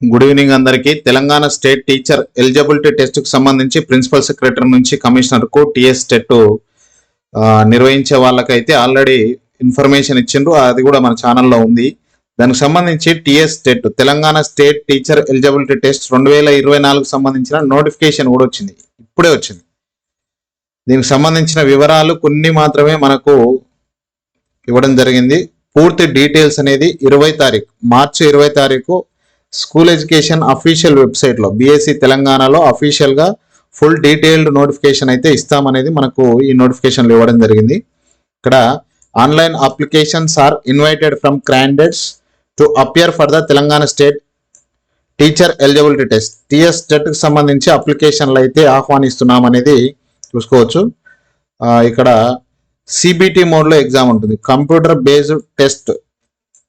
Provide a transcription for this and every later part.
Good evening అందరికీ. Telangana state teacher eligibility test కు సంబంధించి ప్రిన్సిపల్ సెక్రటరీ నుంచి కమిషనర్ కు టీఎస్ టెట్ నిర్వహించే వాళ్ళకైతే ఆల్రెడీ ఇన్ఫర్మేషన్ ఇచ్చిండ్రు. అది కూడా మన ఛానల్లో ఉంది. దానికి సంబంధించి TS TET Telangana state teacher eligibility test 2024 సంబంధించిన నోటిఫికేషన్ కూడా వచ్చింది, ఇప్పుడే వచ్చింది. దీనికి సంబంధించిన వివరాలు కొన్ని మాత్రమే మనకు ఇవ్వడం జరిగింది. పూర్తి డీటెయిల్స్ అనేది 20 తారీఖు మార్చి 20 తారీఖు స్కూల్ ఎడ్యుకేషన్ అఫీషియల్ వెబ్సైట్లో బీఎస్సీ తెలంగాణలో అఫీషియల్గా ఫుల్ డీటెయిల్డ్ నోటిఫికేషన్ అయితే ఇస్తామనేది మనకు ఈ నోటిఫికేషన్లు ఇవ్వడం జరిగింది. ఇక్కడ online applications are invited from candidates to appear for the Telangana state teacher eligibility test. TS టెట్కి సంబంధించి అప్లికేషన్లు అయితే ఆహ్వానిస్తున్నాం అనేది చూసుకోవచ్చు. ఇక్కడ సిబిటి మోడ్లో ఎగ్జామ్ ఉంటుంది, కంప్యూటర్ బేస్డ్ టెస్ట్.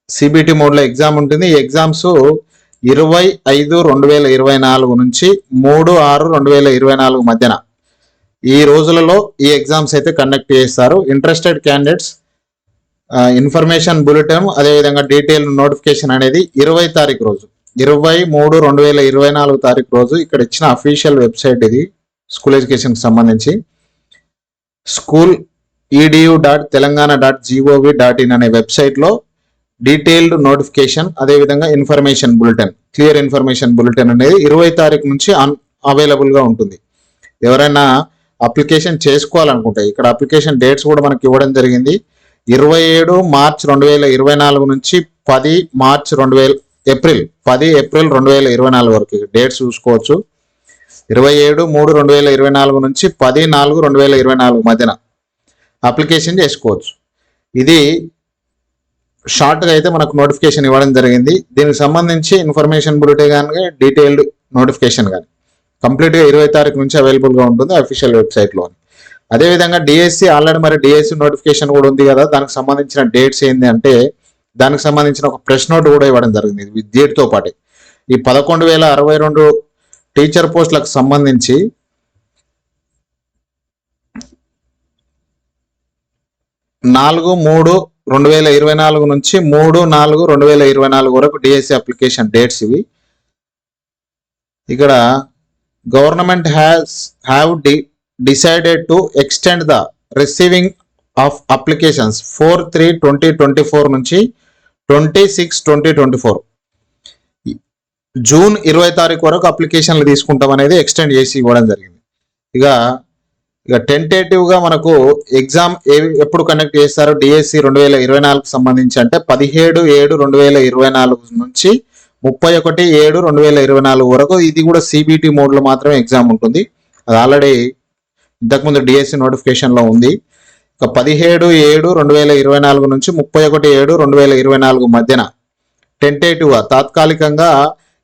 సిబిటి మోడ్లో ఎగ్జామ్ ఉంటుంది. ఈ ఎగ్జామ్స్ 25/5/2024 నుంచి 3/6/2024 మధ్యన ఈ రోజులలో ఈ ఎగ్జామ్స్ అయితే కండక్ట్ చేస్తారు. ఇంట్రెస్టెడ్ క్యాండిడేట్స్ ఇన్ఫర్మేషన్ బులెటిన్ అదేవిధంగా డీటెయిల్ నోటిఫికేషన్ అనేది 20 తారీఖు రోజు 20/3/2024 తారీఖు రోజు ఇక్కడ ఇచ్చిన అఫీషియల్ వెబ్సైట్ ఇది స్కూల్ ఎడ్యుకేషన్కి సంబంధించి స్కూల్ edu.telangana.gov.in అనే వెబ్సైట్లో డీటెయిల్డ్ నోటిఫికేషన్ అదేవిధంగా information bulletin clear information bulletin అనేది 20 తారీఖు నుంచి అవైలబుల్గా ఉంటుంది. ఎవరైనా అప్లికేషన్ చేసుకోవాలనుకుంటే ఇక్కడ అప్లికేషన్ డేట్స్ కూడా మనకి ఇవ్వడం జరిగింది. 27 మార్చ్ 2024 నుంచి 10 ఏప్రిల్ 2024 వరకు డేట్స్ చూసుకోవచ్చు. 27/3/2024 నుంచి 10/4/2024 మధ్యన అప్లికేషన్ చేసుకోవచ్చు. ఇది షార్ట్గా అయితే మనకు నోటిఫికేషన్ ఇవ్వడం జరిగింది. దీనికి సంబంధించి ఇన్ఫర్మేషన్ బులెటిన్ కానీ డీటెయిల్డ్ నోటిఫికేషన్ కానీ కంప్లీట్గా 20 తారీఖు నుంచి అవైలబుల్గా ఉంటుంది అఫీషియల్ వెబ్సైట్లో. అదేవిధంగా డిఎస్సి ఆల్రెడీ మరి డిఎస్సి నోటిఫికేషన్ కూడా ఉంది కదా, దానికి సంబంధించిన డేట్స్ ఏంటి అంటే దానికి సంబంధించిన ఒక ప్రెస్ నోట్ కూడా ఇవ్వడం జరిగింది డేట్తో పాటు. ఈ 11,062 టీచర్ పోస్టులకు సంబంధించి 4/3/2024 నుంచి 3/4/2024 వరకు డిఎస్సి అప్లికేషన్ డేట్స్ ఇవి. ఇక్కడ government have decided to extend the receiving of applications 4/3/2024 నుంచి 26/2024 జూన్ 20 తారీఖు వరకు అప్లికేషన్లు తీసుకుంటాం అనేది ఎక్స్టెండ్ చేసి ఇవ్వడం జరిగింది. ఇక టెంటేటివ్గా మనకు ఎగ్జామ్ ఎప్పుడు కండక్ట్ చేస్తారు డిఎస్సి 2024 సంబంధించి అంటే 17/7/2024 నుంచి 31/7/2024 వరకు. ఇది కూడా సిబిటి మోడ్లో మాత్రమే ఎగ్జామ్ ఉంటుంది. అది ఆల్రెడీ ఇంతకుముందు డిఎస్సి నోటిఫికేషన్లో ఉంది. ఇక 17/7/2024 నుంచి 31/7/2024 మధ్యన టెంటేటివ్గా తాత్కాలికంగా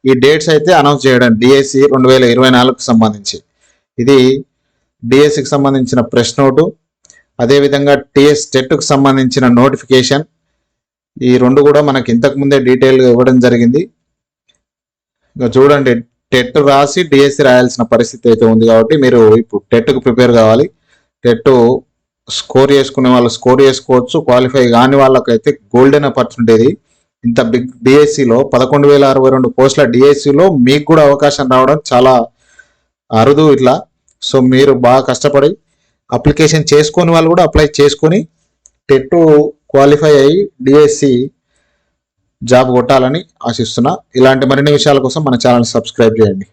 ఈ డేట్స్ అయితే అనౌన్స్ చేయడం డిఎస్సి 2024కు సంబంధించి. ఇది డిఎస్సికి సంబంధించిన ప్రెస్ నోటు అదేవిధంగా టీఎస్ టెట్కు సంబంధించిన నోటిఫికేషన్ ఈ రెండు కూడా మనకి ఇంతకుముందే డీటెయిల్గా ఇవ్వడం జరిగింది. ఇంకా చూడండి, టెట్ రాసి డిఎస్సి రాయాల్సిన పరిస్థితి అయితే ఉంది కాబట్టి మీరు ఇప్పుడు టెట్కు ప్రిపేర్ కావాలి. టెట్ స్కోర్ చేసుకునే వాళ్ళు స్కోర్ చేసుకోవచ్చు, క్వాలిఫై కాని వాళ్ళకైతే గోల్డెన్ ఆపర్చునిటీ. ఇంత బిగ్ డిఎస్సిలో 11,062 పోస్టుల డిఎస్సిలో మీకు కూడా అవకాశం రావడం చాలా అరుదు ఇట్లా. సో మీరు బాగా కష్టపడి అప్లికేషన్ చేసుకొని వాళ్ళు కూడా అప్లై చేసుకొని టెట్ క్వాలిఫై అయ్యి డిఎస్సి జాబ్ కొట్టాలని ఆశిస్తున్నా. ఇలాంటి మరిన్ని విషయాల కోసం మన ఛానల్ సబ్స్క్రైబ్ చేయండి.